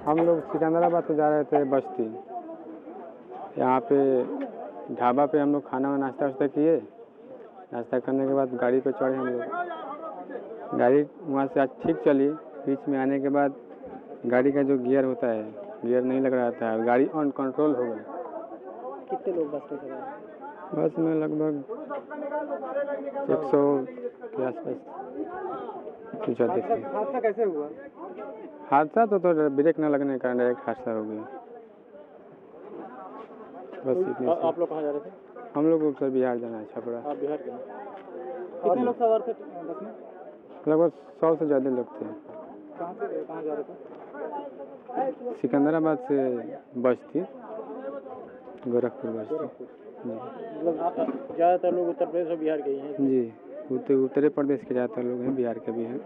हम लोग सिकंदराबाद से जा रहे थे बस्ती। यहाँ पे ढाबा पे हम लोग खाना में नाश्ता वास्ता किए। नाश्ता करने के बाद गाड़ी पे चढ़े हम लोग। गाड़ी वहाँ से आज ठीक चली। बीच में आने के बाद गाड़ी का जो गियर होता है, गियर नहीं लग रहा था, गाड़ी अन कंट्रोल हो गई। कितने लोग बस में सवार? बस में लगभग 100 के आसपास जाते थे। हादसा कैसे हुआ? हादसा तो ब्रेक न लगने के कारण डायरेक्ट हादसा हो गया। बस इतने। आप लोग कहाँ जा रहे थे? हम लोग को सर बिहार जाना है, छपरा। आप बिहार के? कितने लोग सवार थे बस में? लगभग 100 से ज़्यादा लोग थे। कहाँ से कहाँ जा रहे थे? सिकंदराबाद से बस थी, गोरखपुर बस थी। मतलब ज़्यादातर लोग उत्तर प्रदेश और बिहार के ही हैं? जी, उत्तर प्रदेश के ज़्यादातर लोग हैं, बिहार के भी हैं।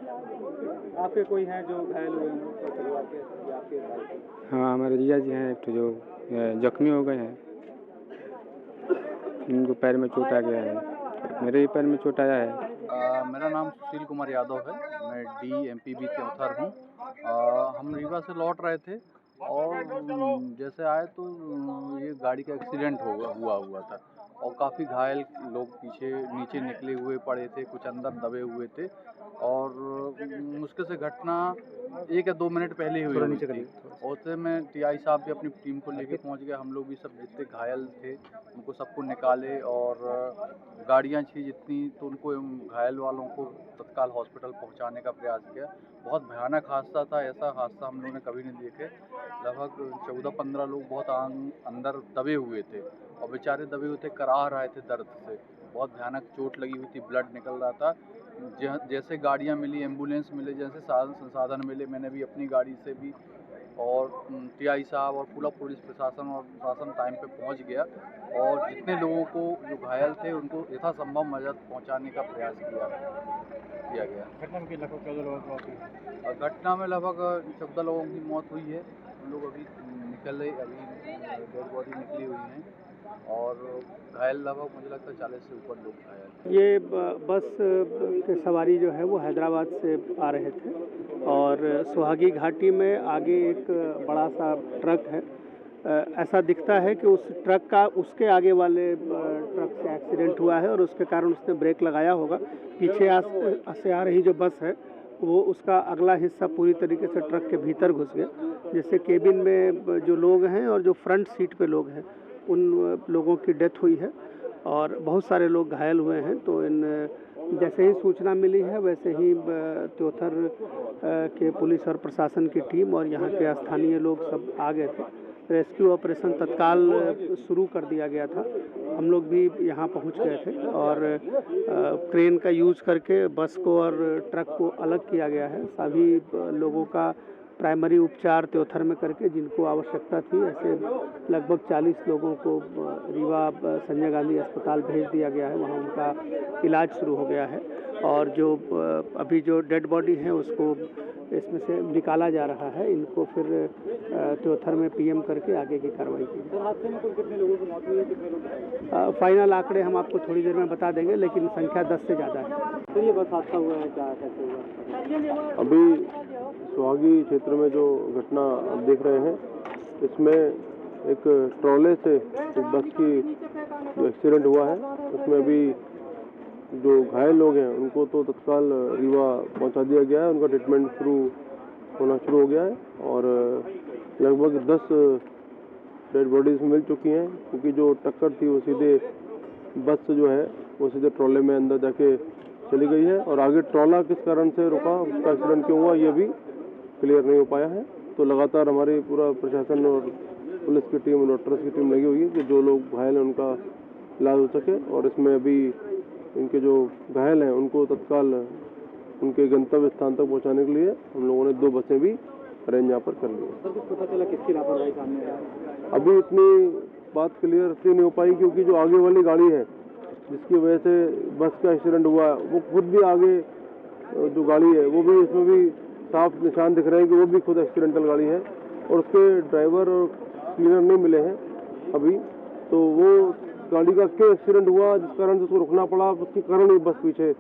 आपके कोई हैं जो घायल हुए हैं परिवार के आपके? हाँ, हमारे जीजा जी हैं एक तो जो जख्मी हो गए हैं। उनको पैर में चोट आ गया है, मेरे भी पैर में चोट आया है। मेरा नाम सुशील कुमार यादव है। मैं DMPB चौथर हूँ। हम रीवा से लौट रहे थे और जैसे आए तो ये गाड़ी का एक्सीडेंट हुआ था और काफ़ी घायल लोग पीछे नीचे निकले हुए पड़े थे, कुछ अंदर दबे हुए थे और मुश्किल से घटना 1 या 2 मिनट पहले ही हुई थी। उससे में TI साहब भी अपनी टीम को लेके पहुंच गए। हम लोग भी सब जितने घायल थे उनको सबको निकाले और गाड़ियां थी जितनी तो उनको घायल वालों को तत्काल हॉस्पिटल पहुंचाने का प्रयास किया। बहुत भयानक हादसा था, ऐसा हादसा हम लोगों ने कभी नहीं देखे। लगभग 14-15 लोग बहुत अंदर दबे हुए थे और बेचारे दबे हुए थे, कराह रहे थे दर्द से। बहुत भयानक चोट लगी हुई थी, ब्लड निकल रहा था। जैसे गाड़ियां मिली, एम्बुलेंस मिले, जैसे साधन संसाधन मिले, मैंने भी अपनी गाड़ी से भी और TI साहब और पूरा पुलिस प्रशासन और प्रशासन टाइम पे पहुंच गया और जितने लोगों को जो घायल थे उनको यथासंभव मदद पहुंचाने का प्रयास किया गया। घटना में लगभग 14 लोगों की मौत हुई। और घटना में लगभग 14 लोगों की मौत हुई है। हम लोग अभी अभी डेड बॉडी निकली हुई हैं और घायल लगभग मुझे लगता है 40 से ऊपर लोग घायल। ये बस की सवारी जो है वो हैदराबाद से आ रहे थे और सुहागी घाटी में आगे एक बड़ा सा ट्रक है। ऐसा दिखता है कि उस ट्रक का उसके आगे वाले ट्रक से एक्सीडेंट हुआ है और उसके कारण उसने ब्रेक लगाया होगा। पीछे से आ रही जो बस है वो उसका अगला हिस्सा पूरी तरीके से ट्रक के भीतर घुस गया, जिससे केबिन में जो लोग हैं और जो फ्रंट सीट पे लोग हैं उन लोगों की डेथ हुई है और बहुत सारे लोग घायल हुए हैं। तो इन जैसे ही सूचना मिली है वैसे ही त्योथर के पुलिस और प्रशासन की टीम और यहाँ के स्थानीय लोग सब आ गए थे। रेस्क्यू ऑपरेशन तत्काल शुरू कर दिया गया था। हम लोग भी यहाँ पहुँच गए थे और क्रेन का यूज करके बस को और ट्रक को अलग किया गया है। सभी लोगों का प्राइमरी उपचार त्योथर में करके जिनको आवश्यकता थी, ऐसे लगभग 40 लोगों को रीवा संजय गांधी अस्पताल भेज दिया गया है। वहाँ उनका इलाज शुरू हो गया है और जो अभी जो डेड बॉडी है उसको इसमें से निकाला जा रहा है। इनको फिर त्योथर में PM करके आगे की कार्रवाई की जाए। हादसे में कुल कितने लोगों की मौत हुई है, कितने लोग? फाइनल आंकड़े हम आपको थोड़ी देर में बता देंगे, लेकिन संख्या 10 से ज़्यादा है। तो ये बस हादसा हुआ है, क्या कैसे हुआ? अभी सुहागी क्षेत्र में जो घटना आप देख रहे हैं इसमें एक ट्रॉले से एक बस की जो एक्सीडेंट हुआ है उसमें अभी जो घायल लोग हैं उनको तो तत्काल रीवा पहुंचा दिया गया है। उनका ट्रीटमेंट होना शुरू हो गया है और लगभग 10 डेड बॉडीज मिल चुकी हैं, क्योंकि जो टक्कर थी वो सीधे बस जो है वो सीधे ट्रॉले में अंदर जाके चली गई है और आगे ट्रॉला किस कारण से रुका, उसका एक्सीडेंट क्यों हुआ ये भी क्लियर नहीं हो पाया है। तो लगातार हमारी पूरा प्रशासन और पुलिस की टीम और डॉक्टर्स की टीम लगी हुई है कि जो लोग घायल हैं उनका इलाज हो सके और इसमें अभी इनके जो घायल हैं उनको तत्काल उनके गंतव्य स्थान तक पहुंचाने के लिए हम लोगों ने 2 बसें भी अरेंज यहाँ पर कर ली है। सर, कुछ पता चला किसकी लापरवाही सामने आया? अभी इतनी बात क्लियर इसलिए नहीं हो पाई क्योंकि जो आगे वाली गाड़ी है जिसकी वजह से बस का एक्सीडेंट हुआ है वो खुद भी आगे जो गाड़ी है वो भी उसमें भी साफ निशान दिख रहे हैं कि वो भी खुद एक्सीडेंटल गाड़ी है और उसके ड्राइवर और क्लीनर नहीं मिले हैं अभी। तो वो गाड़ी का क्यों एक्सीडेंट हुआ, जिस कारण से उसको रुकना पड़ा, उसके कारण ही बस पीछे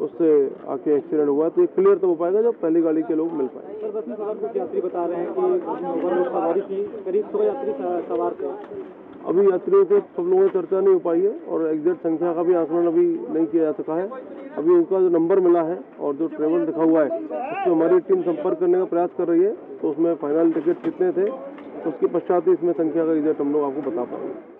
उससे आके एक्सीडेंट हुआ। तो ये क्लियर तब हो पाएगा जब पहली गाड़ी के लोग मिल पाए। सर, बस में सवार कुछ यात्री बता रहे हैं कि ओवरलोड सवारी थी, करीब 100 यात्री सवार थे। अभी यात्रियों से सब लोगों से चर्चा नहीं हो पाई है और एग्जैक्ट संख्या का भी आकलन अभी नहीं किया जा सका है। अभी उनका जो नंबर मिला है और जो ट्रेवल लिखा हुआ है उसमें हमारी टीम संपर्क करने का प्रयास कर रही है। तो उसमें फाइनल टिकट कितने थे, उसके पश्चात ही इसमें संख्या का एग्जैक्ट हम लोग आपको बता पाएंगे।